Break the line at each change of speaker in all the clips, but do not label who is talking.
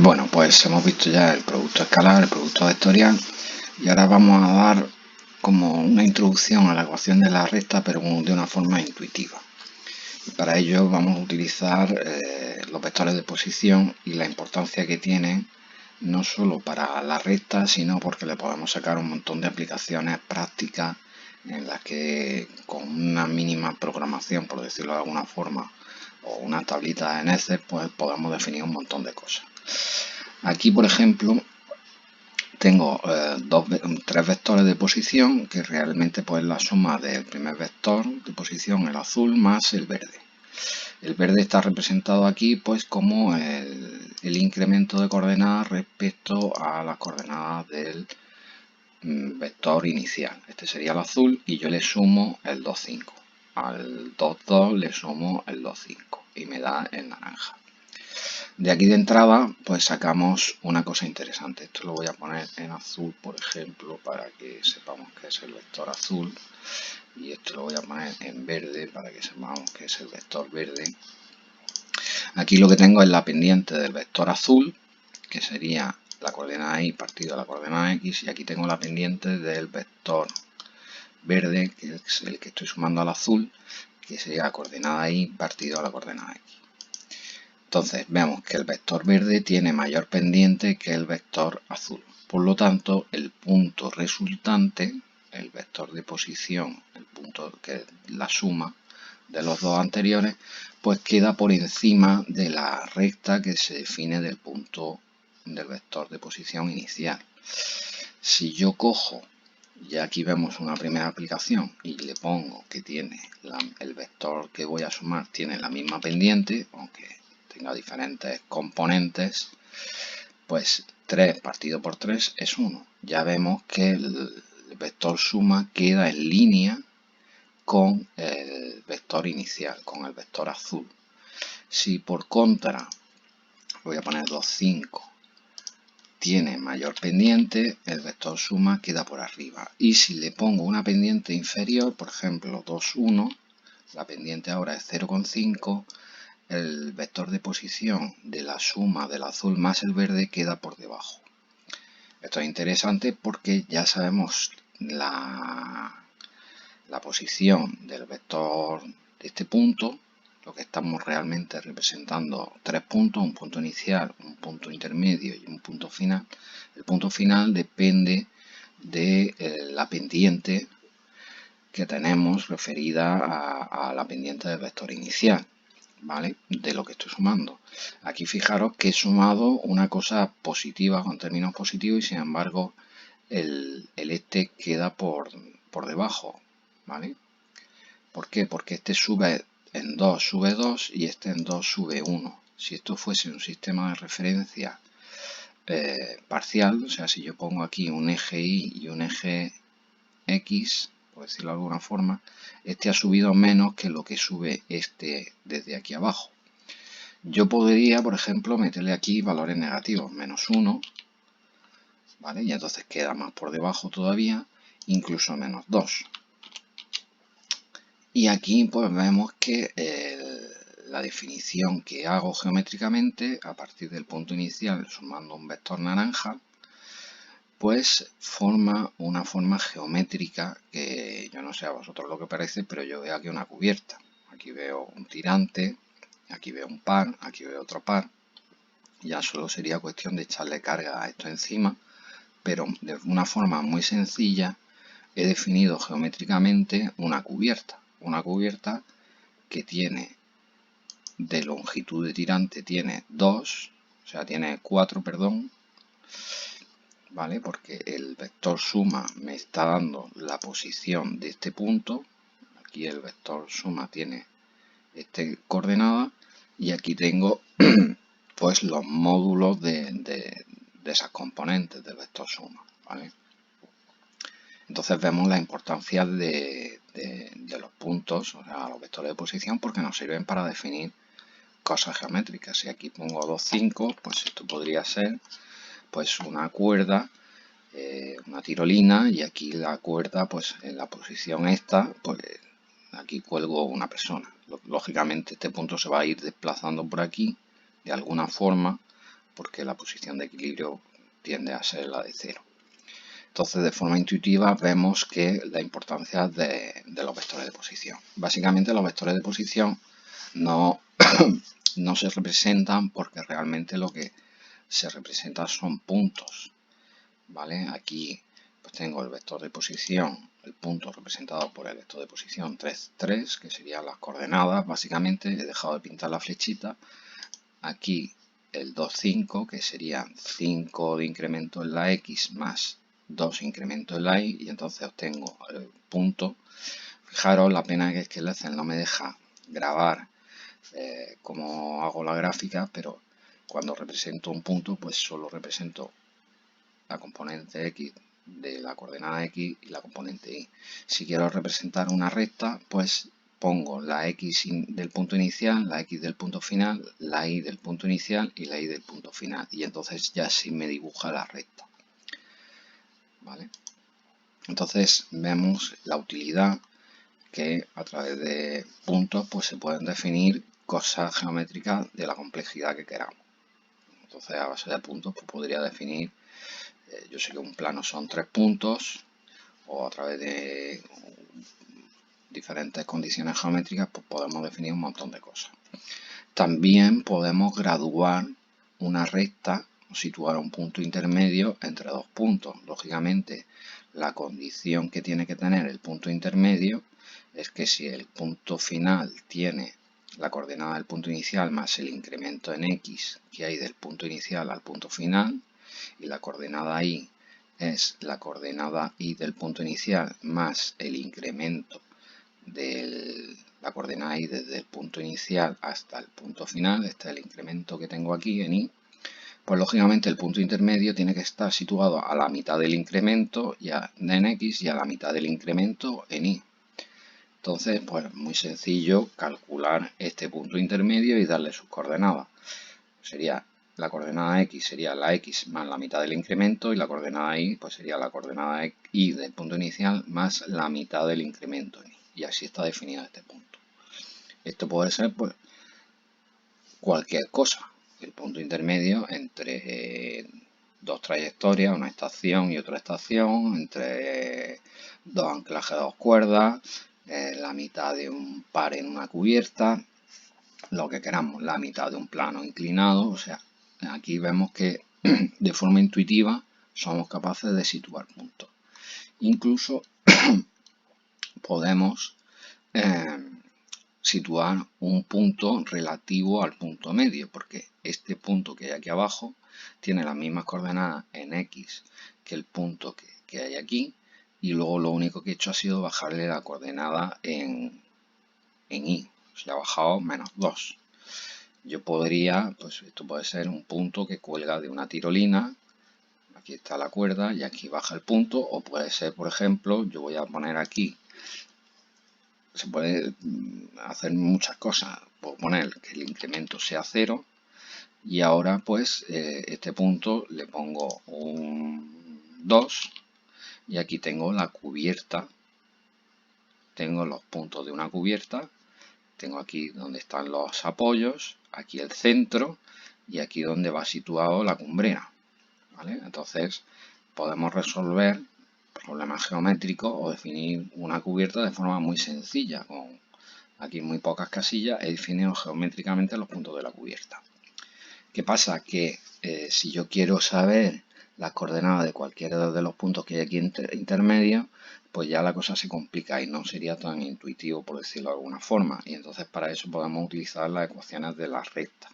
Bueno, pues hemos visto ya el producto escalar, el producto vectorial, y ahora vamos a dar como una introducción a la ecuación de la recta, pero de una forma intuitiva. Y para ello vamos a utilizar los vectores de posición y la importancia que tienen no solo para la recta, sino porque le podemos sacar un montón de aplicaciones prácticas en las que con una mínima programación, por decirlo de alguna forma, o una tablita en Excel, pues podemos definir un montón de cosas. Aquí, por ejemplo, tengo tres vectores de posición, que realmente pues es la suma del primer vector de posición, el azul, más el verde. El verde está representado aquí pues como el incremento de coordenadas respecto a las coordenadas del vector inicial. Este sería el azul y yo le sumo el 2, 5. Al 2, 2 le sumo el 2, 5 y me da el naranja. De aquí de entrada pues sacamos una cosa interesante. Esto lo voy a poner en azul, por ejemplo, para que sepamos que es el vector azul, y esto lo voy a poner en verde para que sepamos que es el vector verde. Aquí lo que tengo es la pendiente del vector azul, que sería la coordenada y partido de la coordenada x, y aquí tengo la pendiente del vector verde, que es el que estoy sumando al azul, que sería la coordenada y partido de la coordenada x. Entonces vemos que el vector verde tiene mayor pendiente que el vector azul. Por lo tanto, el punto resultante, el vector de posición, el punto que es la suma de los dos anteriores, pues queda por encima de la recta que se define del punto del vector de posición inicial. Si yo cojo, y aquí vemos una primera aplicación, y le pongo que tiene el vector que voy a sumar tiene la misma pendiente, aunque tenga diferentes componentes, pues 3 partido por 3 es 1. Ya vemos que el vector suma queda en línea con el vector inicial, con el vector azul. Si por contra, voy a poner 2, 5, tiene mayor pendiente, el vector suma queda por arriba. Y si le pongo una pendiente inferior, por ejemplo 2, 1, la pendiente ahora es 0,5, el vector de posición de la suma del azul más el verde queda por debajo. Esto es interesante porque ya sabemos la posición del vector de este punto, lo que estamos realmente representando tres puntos, un punto inicial, un punto intermedio y un punto final. El punto final depende de la pendiente que tenemos referida a la pendiente del vector inicial, ¿vale? De lo que estoy sumando. Aquí fijaros que he sumado una cosa positiva con términos positivos y sin embargo el este queda por debajo, ¿vale? ¿Por qué? Porque este sube en 2 sube 2 y este en 2 sube 1. Si esto fuese un sistema de referencia parcial, o sea, si yo pongo aquí un eje Y y un eje X, por decirlo de alguna forma, este ha subido menos que lo que sube este desde aquí abajo. Yo podría, por ejemplo, meterle aquí valores negativos, menos 1, ¿vale? Y entonces queda más por debajo todavía, incluso menos 2. Y aquí pues vemos que la definición que hago geométricamente a partir del punto inicial sumando un vector naranja, pues forma una forma geométrica que yo no sé a vosotros lo que parece, pero yo veo aquí una cubierta. Aquí veo un tirante, aquí veo un par, aquí veo otro par. Ya solo sería cuestión de echarle carga a esto encima, pero de una forma muy sencilla he definido geométricamente una cubierta. Una cubierta que tiene de longitud de tirante tiene 2, o sea, tiene 4, perdón, ¿vale? Porque el vector suma me está dando la posición de este punto. Aquí el vector suma tiene esta coordenada y aquí tengo pues los módulos de esas componentes del vector suma, ¿vale? Entonces vemos la importancia de los puntos, o sea, los vectores de posición, porque nos sirven para definir cosas geométricas. Si aquí pongo 2, 5, pues esto podría ser pues una cuerda, una tirolina, y aquí la cuerda, pues en la posición esta, pues aquí cuelgo una persona. Lógicamente este punto se va a ir desplazando por aquí de alguna forma porque la posición de equilibrio tiende a ser la de 0. Entonces, de forma intuitiva vemos que la importancia de los vectores de posición. Básicamente los vectores de posición no, no se representan porque realmente lo que se representa son puntos, ¿vale? Aquí pues tengo el vector de posición, el punto representado por el vector de posición 3, 3, que serían las coordenadas. Básicamente he dejado de pintar la flechita. Aquí el 2, 5, que serían 5 de incremento en la X más 2 incremento en la Y, y entonces obtengo el punto. Fijaros, la pena que es que el Excel no me deja grabar cómo hago la gráfica, pero cuando represento un punto, pues solo represento la componente X de la coordenada X y la componente Y. Si quiero representar una recta, pues pongo la X del punto inicial, la X del punto final, la Y del punto inicial y la Y del punto final. Y entonces ya sí me dibuja la recta. ¿Vale? Entonces vemos la utilidad que a través de puntos pues se pueden definir cosas geométricas de la complejidad que queramos. Entonces a base de puntos pues podría definir, yo sé que un plano son 3 puntos, o a través de diferentes condiciones geométricas pues podemos definir un montón de cosas. También podemos graduar una recta o situar un punto intermedio entre dos puntos. Lógicamente, la condición que tiene que tener el punto intermedio es que si el punto final tiene la coordenada del punto inicial más el incremento en X que hay del punto inicial al punto final, y la coordenada Y es la coordenada Y del punto inicial más el incremento de la coordenada Y desde el punto inicial hasta el punto final, este es el incremento que tengo aquí en Y, pues lógicamente el punto intermedio tiene que estar situado a la mitad del incremento en X y a la mitad del incremento en Y. Entonces, pues muy sencillo calcular este punto intermedio y darle sus coordenadas. Sería la coordenada X sería la X más la mitad del incremento, y la coordenada Y pues sería la coordenada Y del punto inicial más la mitad del incremento en Y. Y así está definido este punto. Esto puede ser pues cualquier cosa, el punto intermedio entre dos trayectorias, una estación y otra estación, entre dos anclajes de dos cuerdas, la mitad de un par en una cubierta, lo que queramos, la mitad de un plano inclinado. O sea, aquí vemos que de forma intuitiva somos capaces de situar puntos. Incluso podemos situar un punto relativo al punto medio, porque este punto que hay aquí abajo tiene las mismas coordenadas en X que el punto que hay aquí, y luego lo único que he hecho ha sido bajarle la coordenada en Y, o sea, ha bajado menos 2. Yo podría, pues esto puede ser un punto que cuelga de una tirolina, aquí está la cuerda y aquí baja el punto, o puede ser, por ejemplo, yo voy a poner aquí, se puede hacer muchas cosas. Puedo poner que el incremento sea 0 y ahora pues este punto le pongo un 2 y aquí tengo la cubierta, tengo los puntos de una cubierta, tengo aquí donde están los apoyos, aquí el centro y aquí donde va situado la cumbrera, ¿vale? Entonces podemos resolver problemas geométricos o definir una cubierta de forma muy sencilla. Con aquí muy pocas casillas he definido geométricamente los puntos de la cubierta. ¿Qué pasa? Que si yo quiero saber las coordenadas de cualquiera de los puntos que hay aquí intermedios, pues ya la cosa se complica y no sería tan intuitivo, por decirlo de alguna forma. Y entonces para eso podemos utilizar las ecuaciones de las rectas.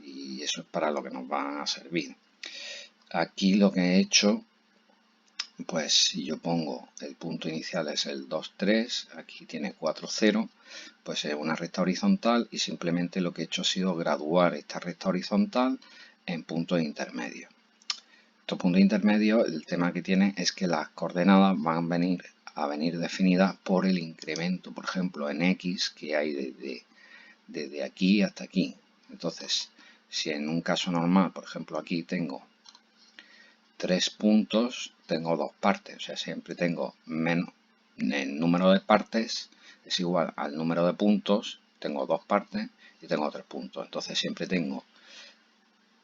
Y eso es para lo que nos van a servir. Aquí lo que he hecho, pues si yo pongo el punto inicial es el 2, 3, aquí tiene 4, 0, pues es una recta horizontal y simplemente lo que he hecho ha sido graduar esta recta horizontal en puntos intermedios. Estos puntos intermedios, el tema que tiene es que las coordenadas van a venir definidas por el incremento, por ejemplo, en X que hay desde aquí hasta aquí. Entonces, si en un caso normal, por ejemplo, aquí tengo 3 puntos, tengo 2 partes, o sea, siempre tengo menos el número de partes es igual al número de puntos, tengo 2 partes y tengo 3 puntos. Entonces siempre tengo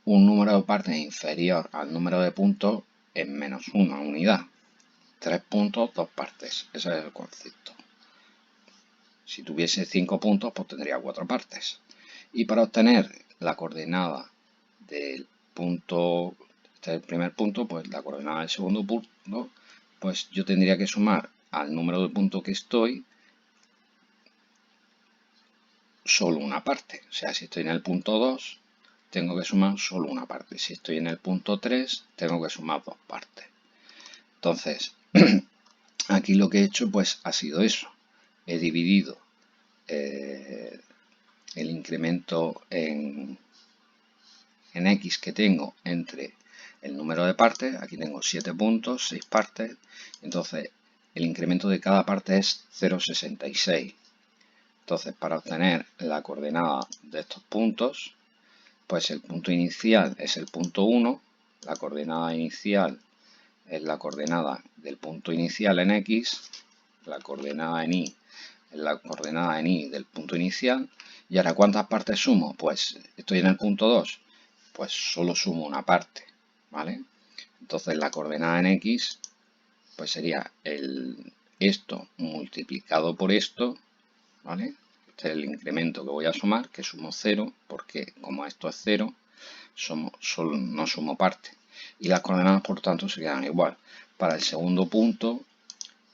un número de partes inferior al número de puntos es menos una unidad. 3 puntos, 2 partes. Ese es el concepto. Si tuviese 5 puntos, pues tendría 4 partes. Y para obtener la coordenada del punto, este es el primer punto, pues la coordenada del segundo punto, pues yo tendría que sumar al número de puntos que estoy solo una parte. O sea, si estoy en el punto 2, tengo que sumar solo una parte. Si estoy en el punto 3, tengo que sumar 2 partes. Entonces, aquí lo que he hecho pues ha sido eso. He dividido el incremento en X que tengo entre el número de partes. Aquí tengo 7 puntos, 6 partes. Entonces, el incremento de cada parte es 0,66. Entonces, para obtener la coordenada de estos puntos, pues el punto inicial es el punto 1, la coordenada inicial es la coordenada del punto inicial en X, la coordenada en Y es la coordenada en Y del punto inicial. Y ahora, ¿cuántas partes sumo? Pues estoy en el punto 2, pues solo sumo una parte, ¿vale? Entonces la coordenada en X pues sería esto multiplicado por esto, ¿vale? Este es el incremento que voy a sumar, que sumo 0, porque como esto es 0, no sumo parte. Y las coordenadas, por tanto, se quedan igual. Para el segundo punto,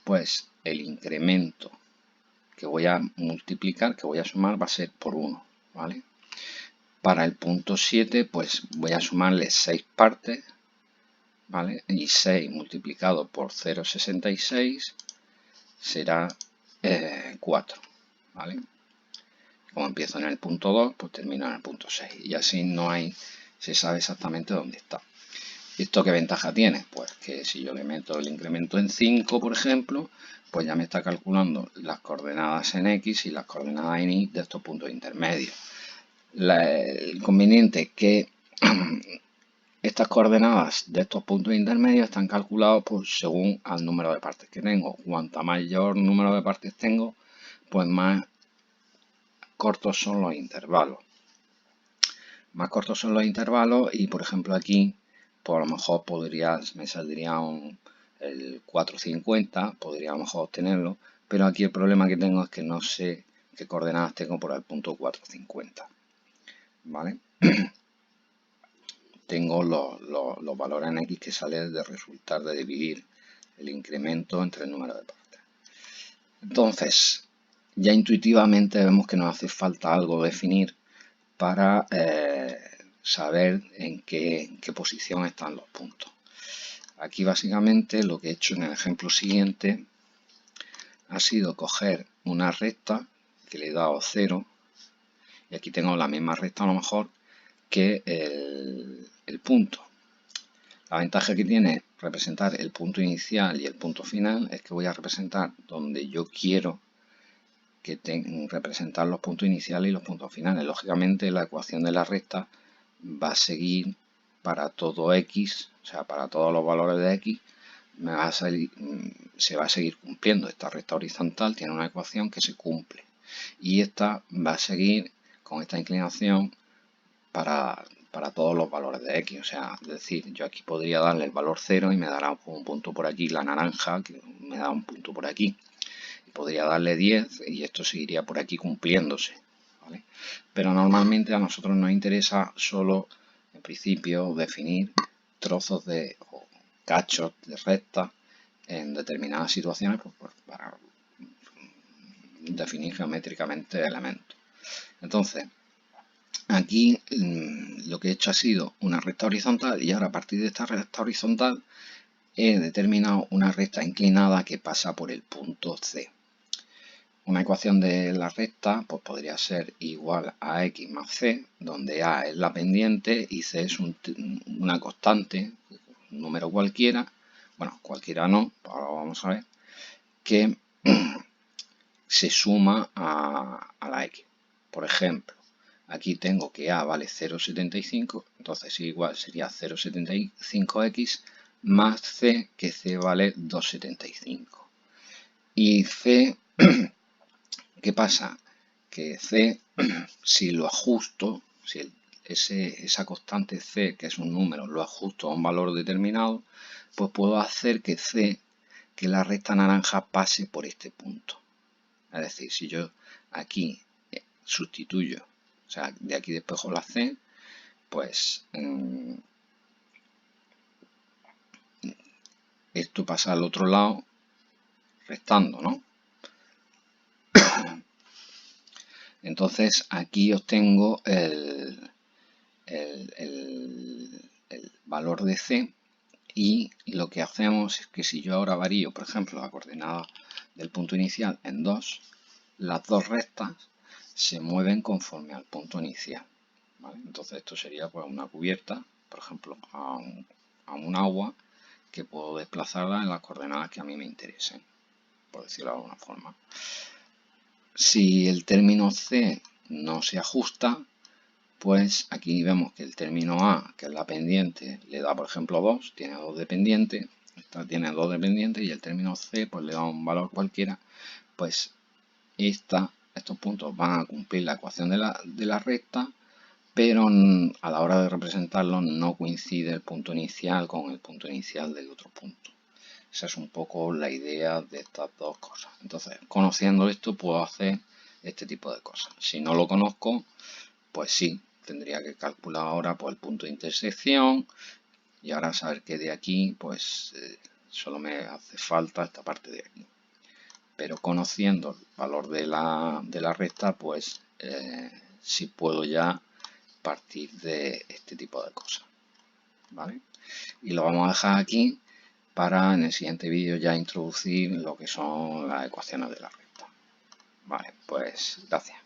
pues el incremento que voy a multiplicar, que voy a sumar, va a ser por 1, ¿vale? Para el punto 7, pues voy a sumarle 6 partes, ¿vale? Y 6 multiplicado por 0,66 será 4, ¿vale? Como empiezo en el punto 2, pues termino en el punto 6. Y así se sabe exactamente dónde está. ¿Esto qué ventaja tiene? Pues que si yo le meto el incremento en 5, por ejemplo, pues ya me está calculando las coordenadas en X y las coordenadas en Y de estos puntos intermedios. El inconveniente es que estas coordenadas de estos puntos intermedios están calculados pues, según al número de partes que tengo. Cuanta mayor número de partes tengo, pues más cortos son los intervalos. Más cortos son los intervalos y, por ejemplo, aquí, pues a lo mejor me saldría el 450, podría a lo mejor obtenerlo, pero aquí el problema que tengo es que no sé qué coordenadas tengo por el punto 450, ¿vale? Tengo los valores en X que salen de resultar de dividir el incremento entre el número de partes. Entonces, ya intuitivamente vemos que nos hace falta algo definir para saber en qué posición están los puntos. Aquí básicamente lo que he hecho en el ejemplo siguiente ha sido coger una recta que le he dado 0 y aquí tengo la misma recta a lo mejor que el punto. La ventaja que tiene representar el punto inicial y el punto final es que voy a representar donde yo quiero representar los puntos iniciales y los puntos finales. Lógicamente la ecuación de la recta va a seguir para todo X, o sea, para todos los valores de X, se va a seguir cumpliendo. Esta recta horizontal tiene una ecuación que se cumple y esta va a seguir con esta inclinación para todos los valores de X. O sea, es decir, yo aquí podría darle el valor 0 y me dará un punto por aquí, la naranja, que me da un punto por aquí. Podría darle 10 y esto seguiría por aquí cumpliéndose, ¿vale? Pero normalmente a nosotros nos interesa solo, en principio, definir trozos o cachos de recta en determinadas situaciones pues, para definir geométricamente elementos. Entonces, aquí lo que he hecho ha sido una recta horizontal y ahora a partir de esta recta horizontal he determinado una recta inclinada que pasa por el punto C. Una ecuación de la recta pues podría ser igual a x más c, donde a es la pendiente y c es una constante, un número cualquiera, bueno, cualquiera no, ahora vamos a ver, que se suma a la x. Por ejemplo, aquí tengo que a vale 0,75, entonces igual sería 0,75x más c, que c vale 2,75. Y c... ¿Qué pasa? Que C, si lo ajusto, si esa constante C, que es un número, lo ajusto a un valor determinado, pues puedo hacer que C, que la recta naranja pase por este punto. Es decir, si yo aquí sustituyo, o sea, de aquí despejo la C, pues esto pasa al otro lado restando, ¿no? Entonces aquí obtengo el valor de C, y lo que hacemos es que si yo ahora varío, por ejemplo, la coordenada del punto inicial en 2, las dos rectas se mueven conforme al punto inicial, ¿vale? Entonces esto sería pues una cubierta, por ejemplo, a un agua, que puedo desplazarla en las coordenadas que a mí me interesen, por decirlo de alguna forma. Si el término C no se ajusta, pues aquí vemos que el término A, que es la pendiente, le da por ejemplo 2, tiene 2 dependientes, esta tiene 2 dependientes, y el término C pues le da un valor cualquiera, pues estos puntos van a cumplir la ecuación de la recta, pero a la hora de representarlo no coincide el punto inicial con el punto inicial del otro punto. Esa es un poco la idea de estas dos cosas. Entonces, conociendo esto, puedo hacer este tipo de cosas. Si no lo conozco, pues sí, tendría que calcular ahora pues, el punto de intersección, y ahora saber que de aquí pues solo me hace falta esta parte de aquí. Pero conociendo el valor de la recta, pues sí puedo ya partir de este tipo de cosas, ¿vale? Y lo vamos a dejar aquí para en el siguiente vídeo ya introducir lo que son las ecuaciones de la recta. Vale, pues gracias.